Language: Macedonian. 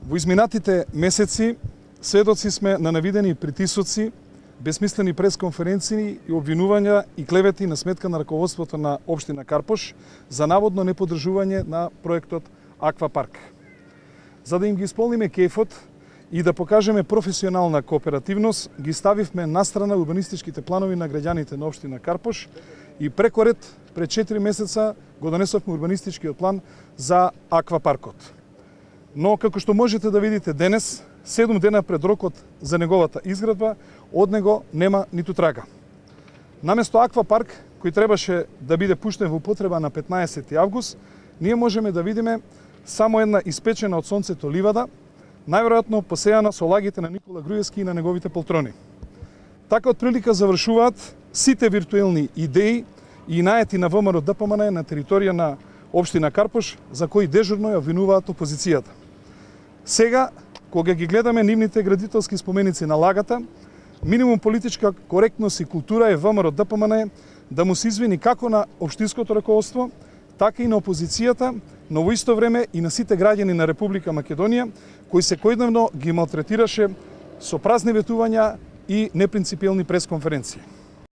Во изминатите месеци сведоци сме на навидени притисоци, бесмислени пресконференции и обвинувања и клевети на сметка на раководството на општина Карпош за наводно неподржување на проектот Аквапарк. За да им ги исполниме кефот и да покажеме професионална кооперативност, ги ставивме настрана урбанистичките планови на граѓаните на општина Карпош и пред 4 месеца го донесовме урбанистичкиот план за Аквапаркот. Но, како што можете да видите денес, 7 дена пред рокот за неговата изградба, од него нема ниту трага. Наместо Аквапарк, кој требаше да биде пуштен во употреба на 15 август, ние можеме да видиме само една испечена од сонцето ливада, најверојатно посејана со лагите на Никола Груевски и на неговите полтрони. Така од прилика завршуваат сите виртуелни идеи и наети на ВМРО ДПМН на територија на општина Карпош, за кои дежурно ја обвинуваат опозицијата. Сега, кога ги гледаме нивните градителски споменици на лагата, минимум политичка коректност и култура е ВМРО ДПМН да му се извини како на општинското раководство, така и на опозицијата, но во исто време и на сите граѓани на Република Македонија, кои секојдневно ги малтретираше со празни ветувања и непринципиелни пресконференции.